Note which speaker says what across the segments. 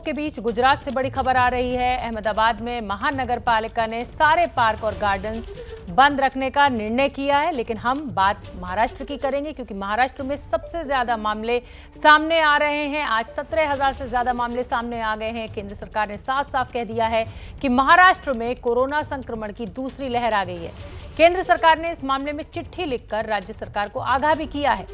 Speaker 1: विक्षोभ के बीच गुजरात से बड़ी खबर आ रही है। अहमदाबाद में महानगर पालिका ने सारे पार्क और गार्डन्स बंद रखने का निर्णय किया है, लेकिन हम बात महाराष्ट्र की करेंगे क्योंकि महाराष्ट्र में सबसे ज्यादा मामले सामने आ रहे हैं। आज 17,000 से ज्यादा मामले सामने आ गए हैं। केंद्र सरकार ने साफ साफ कह दिया है कि महाराष्ट्र में कोरोना संक्रमण की दूसरी लहर आ गई है। केंद्र सरकार ने इस मामले में चिट्ठी लिखकर राज्य सरकार को आगाह भी किया है।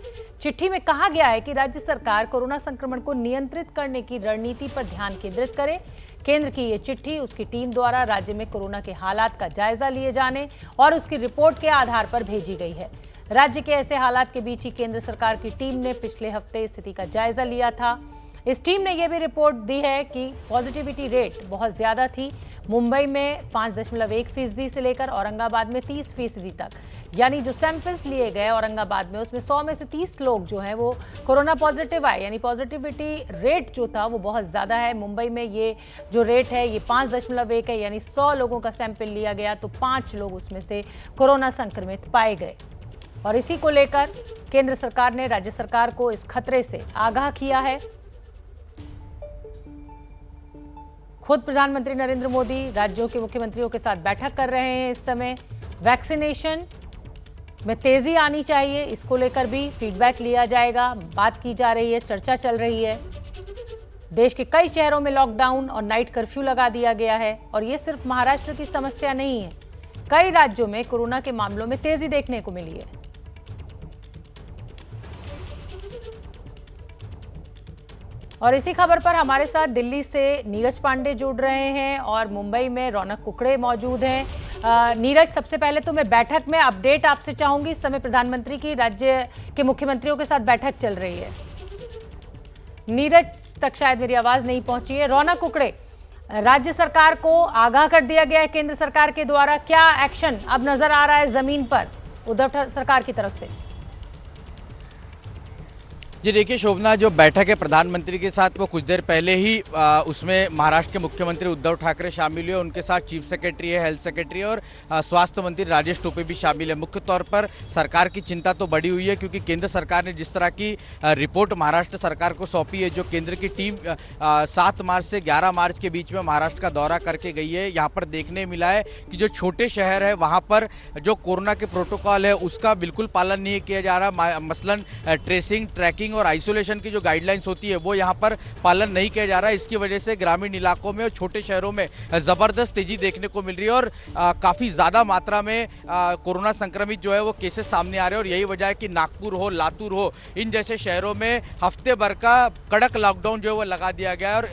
Speaker 1: चिट्ठी में कहा गया है कि राज्य सरकार कोरोना संक्रमण को नियंत्रित करने की रणनीति पर ध्यान केंद्रित करे। केंद्र की ये चिट्ठी उसकी टीम द्वारा राज्य में कोरोना के हालात का जायजा लिए जाने और उसकी रिपोर्ट के आधार पर भेजी गई है। राज्य के ऐसे हालात के बीच ही केंद्र सरकार की टीम ने पिछले हफ्ते स्थिति का जायजा लिया था। इस टीम ने यह भी रिपोर्ट दी है कि पॉजिटिविटी रेट बहुत ज्यादा थी। मुंबई में 5.1% से लेकर औरंगाबाद में 30% तक, यानी जो सैंपल्स लिए गए औरंगाबाद में उसमें 100 में से 30 लोग जो हैं वो कोरोना पॉजिटिव आए, यानी पॉजिटिविटी रेट जो था वो बहुत ज़्यादा है। मुंबई में ये जो रेट है ये 5.1 है, यानी 100 लोगों का सैंपल लिया गया तो 5 लोग उसमें से कोरोना संक्रमित पाए गए। और इसी को लेकर केंद्र सरकार ने राज्य सरकार को इस खतरे से आगाह किया है। खुद प्रधानमंत्री नरेंद्र मोदी राज्यों के मुख्यमंत्रियों के साथ बैठक कर रहे हैं। इस समय वैक्सीनेशन में तेजी आनी चाहिए, इसको लेकर भी फीडबैक लिया जाएगा। बात की जा रही है, चर्चा चल रही है। देश के कई शहरों में लॉकडाउन और नाइट कर्फ्यू लगा दिया गया है और ये सिर्फ महाराष्ट्र की समस्या नहीं है। कई राज्यों में कोरोना के मामलों में तेजी देखने को मिली है। और इसी खबर पर हमारे साथ दिल्ली से नीरज पांडे जुड़ रहे हैं और मुंबई में रौनक कुकड़े मौजूद हैं। नीरज, सबसे पहले तो मैं बैठक में अपडेट आपसे चाहूंगी। इस समय प्रधानमंत्री की राज्य के मुख्यमंत्रियों के साथ बैठक चल रही है। नीरज तक शायद मेरी आवाज नहीं पहुंची है। रौनक कुकड़े, राज्य सरकार को आगाह कर दिया गया है केंद्र सरकार के द्वारा, क्या एक्शन अब नजर आ रहा है जमीन पर उद्धव सरकार की तरफ से?
Speaker 2: जी देखिए शोभना, जो बैठक है प्रधानमंत्री के साथ वो कुछ देर पहले ही उसमें महाराष्ट्र के मुख्यमंत्री उद्धव ठाकरे शामिल हुए। उनके साथ चीफ सेक्रेटरी है, हेल्थ सेक्रेटरी और स्वास्थ्य मंत्री राजेश टोपे भी शामिल है। मुख्य तौर पर सरकार की चिंता तो बढ़ी हुई है क्योंकि केंद्र सरकार ने जिस तरह की रिपोर्ट महाराष्ट्र सरकार को सौंपी है, जो केंद्र की टीम 7 मार्च से 11 मार्च के बीच में महाराष्ट्र का दौरा करके गई है, यहाँ पर देखने मिला है कि जो छोटे शहर है वहाँ पर जो कोरोना के प्रोटोकॉल है उसका बिल्कुल पालन नहीं किया जा रहा। मसलन ट्रेसिंग, ट्रैकिंग और आइसोलेशन की जो गाइडलाइंस होती है वो यहाँ पर पालन नहीं किया जा रहा है। इसकी वजह से ग्रामीण इलाकों में और छोटे शहरों में जबरदस्त तेजी देखने को मिल रही है और काफी ज्यादा मात्रा में कोरोना संक्रमित जो है वो केसेस सामने आ रहे हैं। और यही वजह है कि नागपुर हो, लातूर हो, इन जैसे शहरों में हफ्ते भर का कड़क लॉकडाउन जो है वो लगा दिया गया है। और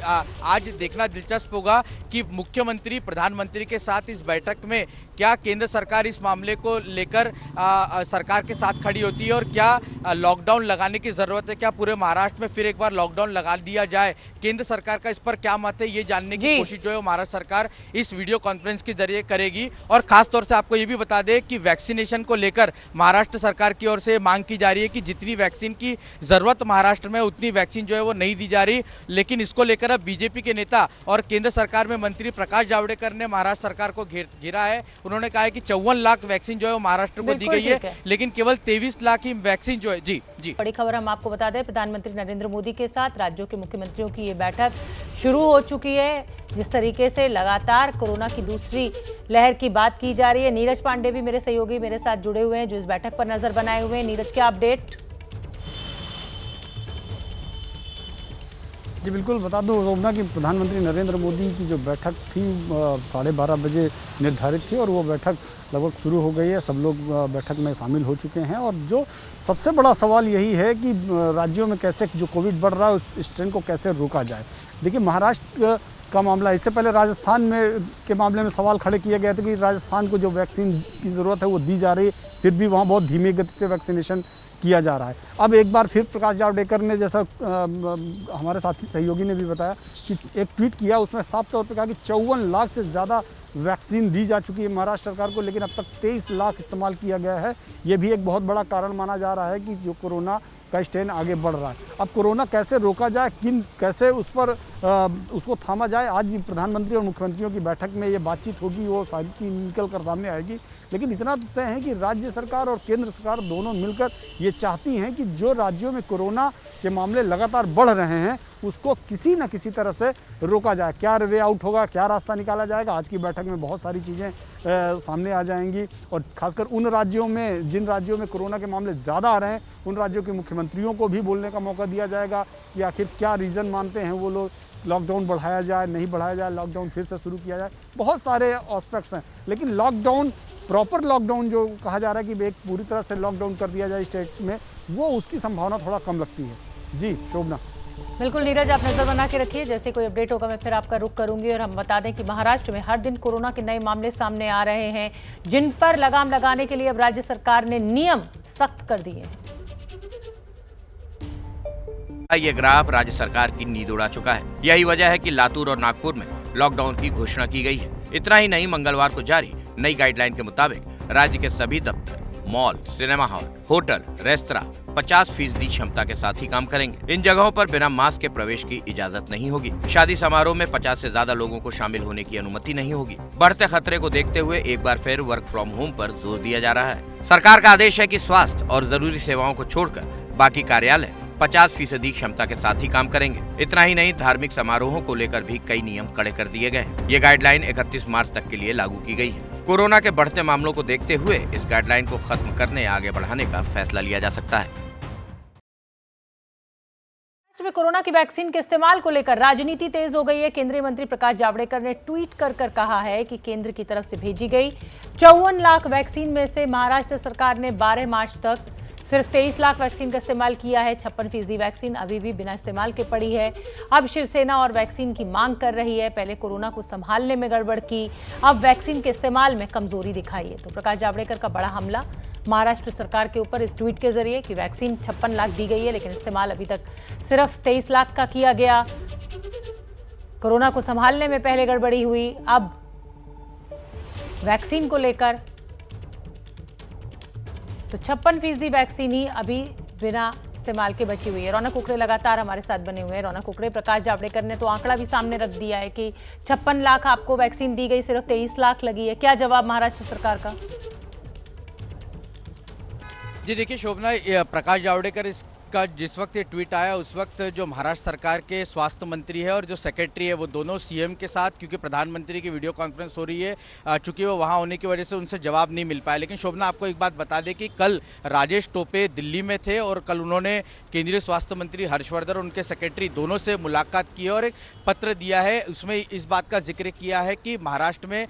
Speaker 2: आज देखना दिलचस्प होगा कि मुख्यमंत्री प्रधानमंत्री के साथ इस बैठक में क्या केंद्र सरकार इस मामले को लेकर सरकार के साथ खड़ी होती है और क्या लॉकडाउन लगाने की जरूरत है, क्या पूरे महाराष्ट्र में फिर एक बार लॉकडाउन लगा दिया जाए। केंद्र सरकार का इस पर क्या मत है, ये जानने की कोशिश जो है महाराष्ट्र सरकार इस वीडियो कॉन्फ्रेंस के जरिए करेगी। और खास तौर से आपको ये भी बता दें कि वैक्सीनेशन को लेकर महाराष्ट्र सरकार की ओर से मांग की जा रही है कि जितनी वैक्सीन की जरूरत महाराष्ट्र में उतनी वैक्सीन जो है वो नहीं दी जा रही। लेकिन इसको लेकर अब बीजेपी के नेता और केंद्र सरकार में मंत्री प्रकाश जावड़ेकर ने महाराष्ट्र सरकार को घेरा है। उन्होंने कहा है कि 54 लाख वैक्सीन जो है महाराष्ट्र को दी गई है, लेकिन केवल 23 लाख ही वैक्सीन जो है। जी जी,
Speaker 1: बड़ी खबर हम आपको बता दें, प्रधानमंत्री नरेंद्र मोदी के साथ राज्यों के मुख्यमंत्रियों की ये बैठक शुरू हो चुकी है। जिस तरीके से लगातार कोरोना की दूसरी लहर की बात की जा रही है। नीरज पांडे भी मेरे सहयोगी मेरे साथ जुड़े हुए हैं जो इस बैठक पर नजर बनाए हुए हैं। नीरज, क्या अपडेट?
Speaker 3: जी बिल्कुल, बता दूं रोमना कि प्रधानमंत्री नरेंद्र मोदी की जो बैठक थी 12:30 बजे निर्धारित थी और वो बैठक लगभग शुरू हो गई है। सब लोग बैठक में शामिल हो चुके हैं और जो सबसे बड़ा सवाल यही है कि राज्यों में कैसे जो कोविड बढ़ रहा है इस ट्रेंड को कैसे रोका जाए। देखिए महाराष्ट्र का मामला, इससे पहले राजस्थान में के मामले में सवाल खड़े किए गए थे कि राजस्थान को जो वैक्सीन की ज़रूरत है वो दी जा रही है, फिर भी वहाँ बहुत धीमी गति से वैक्सीनेशन किया जा रहा है। अब एक बार फिर प्रकाश जावड़ेकर ने, जैसा हमारे साथी सहयोगी ने भी बताया, कि एक ट्वीट किया, उसमें साफ तौर पे कहा कि 54 लाख से ज़्यादा वैक्सीन दी जा चुकी है महाराष्ट्र सरकार को, लेकिन अब तक 23 लाख इस्तेमाल किया गया है। ये भी एक बहुत बड़ा कारण माना जा रहा है कि जो कोरोना का स्ट्रेन आगे बढ़ रहा है। अब कोरोना कैसे रोका जाए, कैसे उस पर उसको थामा जाए, आज प्रधानमंत्री और मुख्यमंत्रियों की बैठक में ये बातचीत होगी, वो सारी चीज़ निकल कर सामने आएगी। लेकिन इतना तो तय है कि राज्य सरकार और केंद्र सरकार दोनों मिलकर ये चाहती हैं कि जो राज्यों में कोरोना के मामले लगातार बढ़ रहे हैं उसको किसी न किसी तरह से रोका जाए। क्या वे आउट होगा, क्या रास्ता निकाला जाएगा, आज की बैठक में बहुत सारी चीज़ें सामने आ जाएंगी। और खासकर उन राज्यों में, जिन राज्यों में कोरोना के मामले ज़्यादा आ रहे हैं, उन राज्यों के मुख्यमंत्रियों को भी बोलने का मौका दिया जाएगा कि आखिर क्या रीज़न मानते हैं वो लोग, लॉकडाउन बढ़ाया जाए, नहीं बढ़ाया जाए, लॉकडाउन फिर से शुरू किया जाए। बहुत सारे एस्पेक्ट्स हैं, लेकिन लॉकडाउन, प्रॉपर लॉकडाउन जो कहा जा रहा है कि एक पूरी तरह से लॉकडाउन कर दिया जाए स्टेट में, वो उसकी संभावना थोड़ा कम लगती है। जी शोभना।
Speaker 1: बिल्कुल नीरज, आप नजर बना के रखिए, जैसे कोई अपडेट होगा मैं फिर आपका रुख करूंगी। और हम बता दें कि महाराष्ट्र में हर दिन कोरोना के नए मामले सामने आ रहे हैं, जिन पर लगाम लगाने के लिए अब राज्य सरकार ने नियम सख्त कर दिए हैं।
Speaker 4: ये ग्राफ राज्य सरकार की नींद उड़ा चुका है। यही वजह है कि लातूर और नागपुर में लॉकडाउन की घोषणा की गई है। इतना ही नहीं, मंगलवार को जारी नई गाइडलाइन के मुताबिक राज्य के सभी दफ्तर, mall, cinema hall, hotel, restaurant 50% क्षमता के साथ ही काम करेंगे। इन जगहों पर बिना मास्क के प्रवेश की इजाजत नहीं होगी। शादी समारोह में 50 से ज्यादा लोगों को शामिल होने की अनुमति नहीं होगी। बढ़ते खतरे को देखते हुए एक बार फिर वर्क फ्रॉम होम पर जोर दिया जा रहा है। सरकार का आदेश है कि स्वास्थ्य और जरूरी सेवाओं को छोड़कर बाकी कार्यालय 50% क्षमता के साथ ही काम करेंगे। इतना ही नहीं, धार्मिक समारोहों को लेकर भी कई नियम कड़े कर दिए गए हैं। ये गाइडलाइन 31 मार्च तक के लिए लागू की गई है। कोरोना के बढ़ते मामलों को देखते हुए इस गाइडलाइन को खत्म करने या आगे बढ़ाने का फैसला लिया जा सकता है।
Speaker 1: महाराष्ट्र में कोरोना की वैक्सीन के इस्तेमाल को लेकर राजनीति तेज हो गई है। केंद्रीय मंत्री प्रकाश जावड़ेकर ने ट्वीट कर कहा है कि केंद्र की तरफ से भेजी गई 54 लाख वैक्सीन में से महाराष्ट्र सरकार ने 12 मार्च तक सिर्फ 23 लाख वैक्सीन का इस्तेमाल किया है। 56% वैक्सीन अभी भी बिना इस्तेमाल के पड़ी है। अब शिवसेना और वैक्सीन की मांग कर रही है। पहले कोरोना को संभालने में गड़बड़ की, अब वैक्सीन के इस्तेमाल में कमजोरी दिखाई है। तो प्रकाश जावड़ेकर का बड़ा हमला महाराष्ट्र सरकार के ऊपर इस ट्वीट के जरिए कि वैक्सीन 56 लाख दी गई है, लेकिन इस्तेमाल अभी तक सिर्फ 23 लाख का किया गया। कोरोना को संभालने में पहले गड़बड़ी हुई, अब वैक्सीन को लेकर तो 56% वैक्सीन ही अभी बिना इस्तेमाल के बची हुई है। रौनक कुकड़े लगातार हमारे साथ बने हुए हैं। रौनक कुकड़े, प्रकाश जावड़ेकर ने तो आंकड़ा भी सामने रख दिया है कि 56 लाख आपको वैक्सीन दी गई, सिर्फ 23 लाख लगी है। क्या जवाब महाराष्ट्र सरकार का?
Speaker 2: जी देखिए शोभना, प्रकाश जावड़ेकर का जिस वक्त ये ट्वीट आया उस वक्त जो महाराष्ट्र सरकार के स्वास्थ्य मंत्री है और जो सेक्रेटरी है वो दोनों सीएम के साथ, क्योंकि प्रधानमंत्री की वीडियो कॉन्फ्रेंस हो रही है, चूंकि वो वहां होने की वजह से उनसे जवाब नहीं मिल पाया। लेकिन शोभना, आपको एक बात बता दें कि कल राजेश टोपे दिल्ली में थे और कल उन्होंने केंद्रीय स्वास्थ्य मंत्री हर्षवर्धन और उनके सेक्रेटरी दोनों से मुलाकात की और एक पत्र दिया है। उसमें इस बात का जिक्र किया है कि महाराष्ट्र में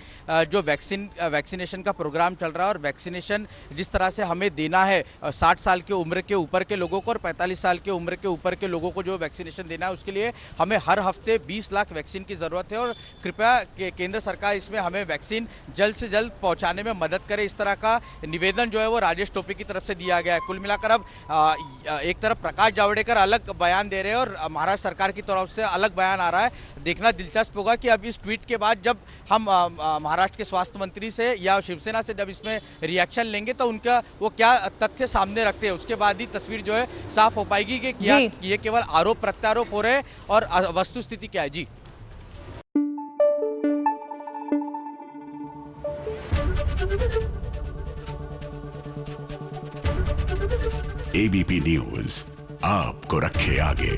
Speaker 2: जो वैक्सीनेशन का प्रोग्राम चल रहा है और वैक्सीनेशन जिस तरह से हमें देना है 60 साल की उम्र के ऊपर के लोगों को और 45 साल की उम्र के ऊपर के लोगों को जो वैक्सीनेशन देना है, उसके लिए हमें हर हफ्ते 20 लाख वैक्सीन की जरूरत है और कृपया केंद्र सरकार इसमें हमें वैक्सीन जल्द से जल्द पहुंचाने में मदद करे। इस तरह का निवेदन जो है वो राजेश टोपे की तरफ से दिया गया है। कुल मिलाकर अब एक तरफ प्रकाश जावड़ेकर अलग बयान दे रहे हैं और महाराष्ट्र सरकार की तरफ से अलग बयान आ रहा है। देखना दिलचस्प होगा कि अब इस ट्वीट के बाद जब हम महाराष्ट्र के स्वास्थ्य मंत्री से या शिवसेना से जब इसमें रिएक्शन लेंगे तो उनका वो क्या तथ्य सामने रखते हैं, उसके बाद ही तस्वीर जो है साफ हो पाएगी कि क्या ये केवल आरोप प्रत्यारोप हो रहे हैं और वस्तु स्थिति क्या है। जी
Speaker 5: एबीपी न्यूज आपको रखे आगे।